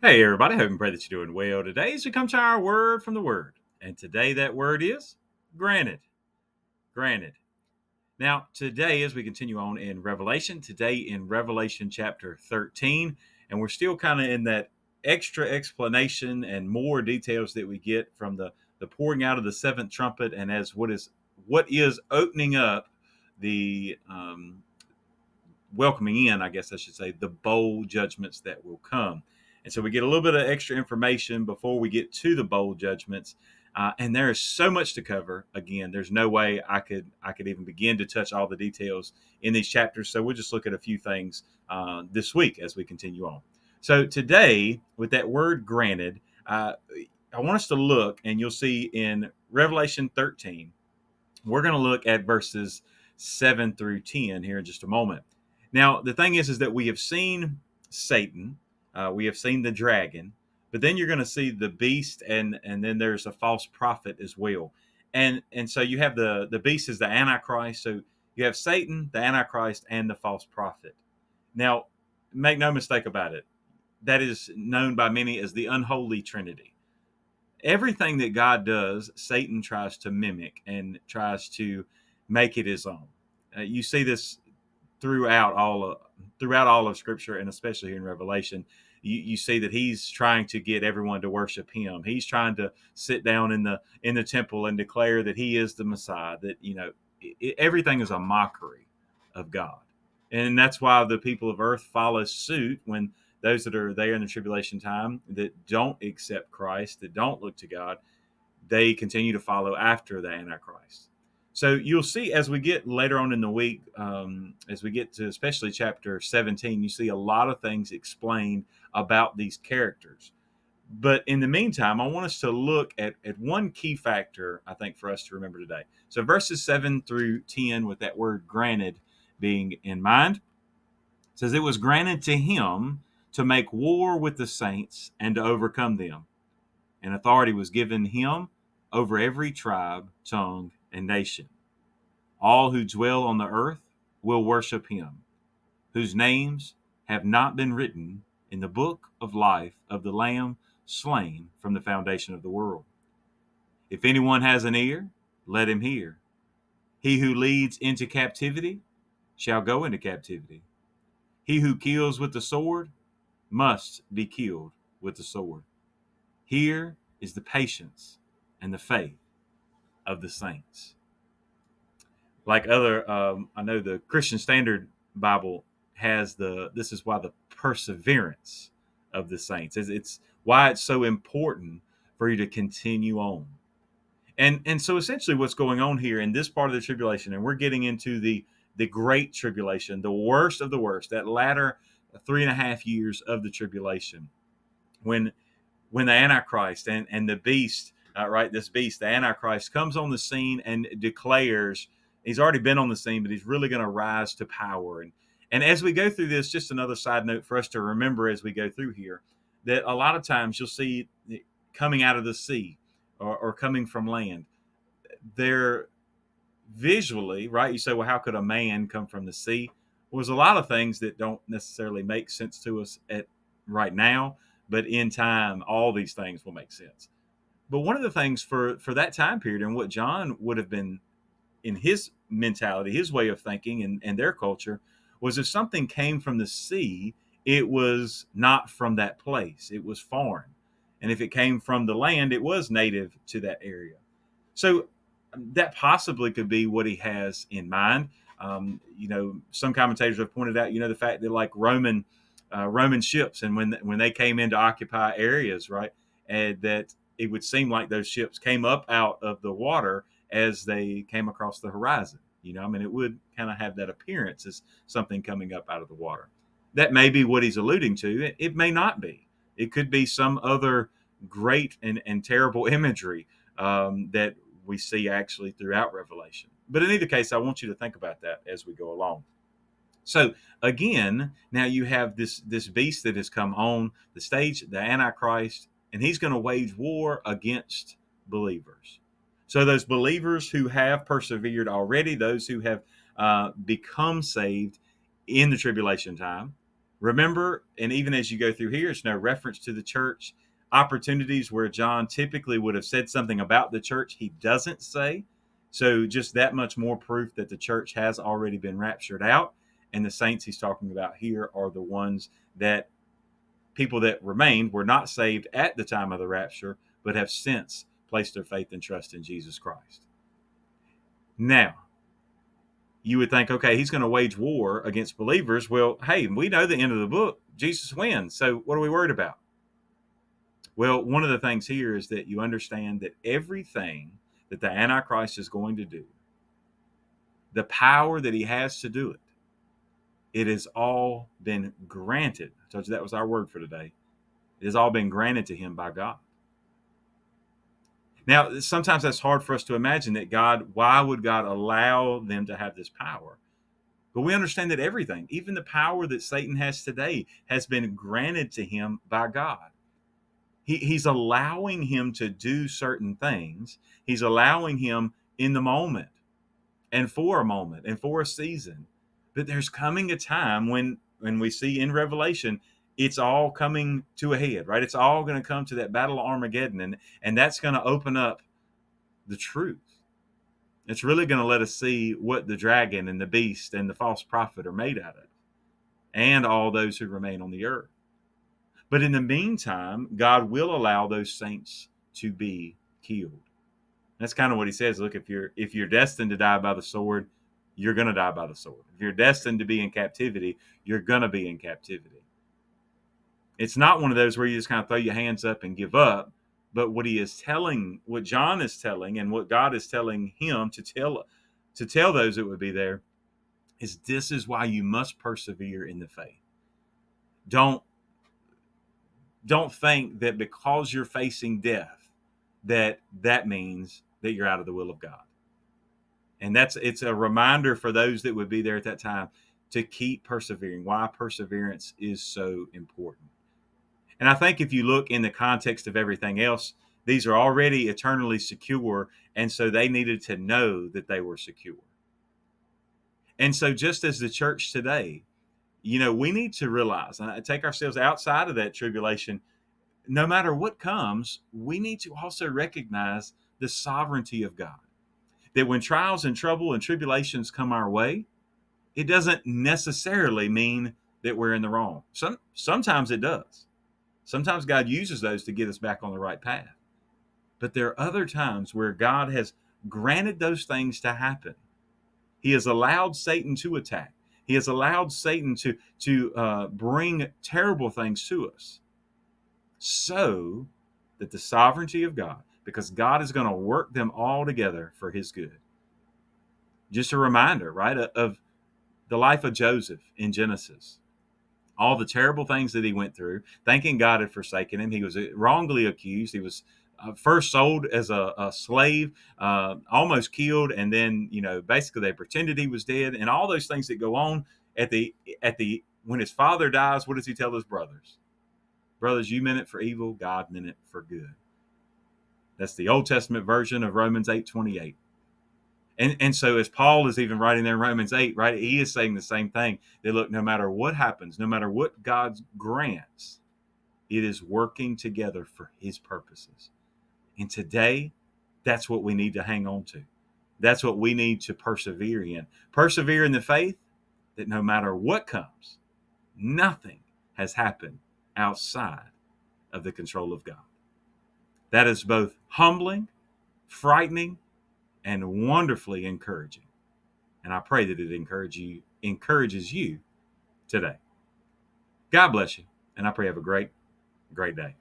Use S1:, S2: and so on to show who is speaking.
S1: Hey, everybody. Hope and pray that you're doing well today as we come to our word from the Word. And today, that word is granted. Granted. Now, today, as we continue on in Revelation, today in Revelation chapter 13, and we're still kind of in that extra explanation and more details that we get from the pouring out of the seventh trumpet, and as what is opening up the welcoming in, I guess I should say, the bowl judgments that will come. And so we get a little bit of extra information before we get to the bowl judgments. And there is so much to cover. Again, there's no way I could even begin to touch all the details in these chapters. So we'll just look at a few things this week as we continue on. So today, with that word granted, I want us to look, and you'll see in Revelation 13, we're going to look at verses 7 through 10 here in just a moment. Now, the thing is that we have seen Satan, we have seen the dragon, but then you're going to see the beast, and then there's a false prophet as well. And so you have the beast is the Antichrist. So you have Satan, the Antichrist, and the false prophet. Now, make no mistake about it, that is known by many as the unholy trinity. Everything that God does, Satan tries to mimic and tries to make it his own. You see this throughout all of Scripture, and especially here in Revelation. You see that he's trying to get everyone to worship him. He's trying to sit down in the temple and declare that he is the Messiah. That everything is a mockery of God, and that's why the people of earth follow suit when those that are there in the tribulation time that don't accept Christ, that don't look to God, they continue to follow after the Antichrist. So you'll see as we get later on in the week, as we get to especially chapter 17, you see a lot of things explained about these characters. But in the meantime, I want us to look at one key factor, I think, for us to remember today. So verses 7 through 10, with that word granted being in mind, says, "It was granted to him to make war with the saints and to overcome them. And authority was given him over every tribe, tongue, and nation. All who dwell on the earth will worship him, whose names have not been written in the book of life of the Lamb slain from the foundation of the world. If anyone has an ear, let him hear. He who leads into captivity shall go into captivity. He who kills with the sword must be killed with the sword. Here is the patience and the faith of the saints." Like other, I know the Christian Standard Bible has this is why the perseverance of the saints is, it's why it's so important for you to continue on. And so essentially what's going on here in this part of the tribulation, and we're getting into the great tribulation, the worst of the worst, that latter 3.5 years of the tribulation, when the Antichrist and the beast, right, this beast, the Antichrist, comes on the scene and declares he's already been on the scene, but he's really going to rise to power. And as we go through this, just another side note for us to remember as we go through here, that a lot of times you'll see coming out of the sea or coming from land, they're visually, right? You say, well, how could a man come from the sea? Well, there's a lot of things that don't necessarily make sense to us at right now, but in time, all these things will make sense. But one of the things for that time period, and what John would have been in his mentality, his way of thinking, and their culture, was if something came from the sea, it was not from that place. It was foreign. And if it came from the land, it was native to that area. So that possibly could be what he has in mind. Some commentators have pointed out, the fact that like Roman ships, and when they came in to occupy areas, right, and that it would seem like those ships came up out of the water as they came across the horizon. It would kind of have that appearance as something coming up out of the water. That may be what he's alluding to. It may not be. It could be some other great and terrible imagery that we see actually throughout Revelation. But in either case, I want you to think about that as we go along. So again, now you have this beast that has come on the stage, the Antichrist, and he's going to wage war against believers. So those believers who have persevered already, those who have become saved in the tribulation time, Remember, and even as you go through here, it's no reference to the church. Opportunities where John typically would have said something about the church, he doesn't say. So just that much more proof that the church has already been raptured out. And the saints he's talking about here are the ones that people that remained were not saved at the time of the rapture, but have since placed their faith and trust in Jesus Christ. Now, you would think, okay, he's going to wage war against believers. Well, hey, we know the end of the book. Jesus wins. So what are we worried about? Well, one of the things here is that you understand that everything that the Antichrist is going to do, the power that he has to do it, it has all been granted. I told you that was our word for today. It has all been granted to him by God. Now, sometimes that's hard for us to imagine that why would God allow them to have this power? But we understand that everything, even the power that Satan has today, has been granted to him by God. He's allowing him to do certain things. He's allowing him in the moment and for a moment and for a season. But there's coming a time when we see in Revelation, it's all coming to a head, right? It's all going to come to that battle of Armageddon, and that's going to open up the truth. It's really going to let us see what the dragon and the beast and the false prophet are made out of, and all those who remain on the earth. But in the meantime, God will allow those saints to be killed. That's kind of what he says. Look, if you're destined to die by the sword, you're going to die by the sword. If you're destined to be in captivity, you're going to be in captivity. It's not one of those where you just kind of throw your hands up and give up. But what John is telling, and what God is telling him to tell those that would be there, is this is why you must persevere in the faith. Don't think that because you're facing death, that means that you're out of the will of God. And it's a reminder for those that would be there at that time to keep persevering, why perseverance is so important. And I think if you look in the context of everything else, these are already eternally secure, and so they needed to know that they were secure. And so just as the church today, we need to realize and take ourselves outside of that tribulation. No matter what comes, we need to also recognize the sovereignty of God. That when trials and trouble and tribulations come our way, it doesn't necessarily mean that we're in the wrong. Sometimes it does. Sometimes God uses those to get us back on the right path. But there are other times where God has granted those things to happen. He has allowed Satan to attack. He has allowed Satan to bring terrible things to us, so that the sovereignty of God, because God is going to work them all together for his good. Just a reminder, right, of the life of Joseph in Genesis. All the terrible things that he went through, thinking God had forsaken him. He was wrongly accused. He was first sold as a slave, almost killed, and then basically they pretended he was dead, and all those things that go on at the when his father dies. What does he tell his brothers? Brothers, you meant it for evil. God meant it for good. That's the Old Testament version of Romans 8:28. And so as Paul is even writing there in Romans 8, right, he is saying the same thing. That look, no matter what happens, no matter what God grants, it is working together for his purposes. And today, that's what we need to hang on to. That's what we need to persevere in. Persevere in the faith that no matter what comes, nothing has happened outside of the control of God. That is both humbling, frightening, and wonderfully encouraging. And I pray that it encourages you today. God bless you, and I pray you have a great, great day.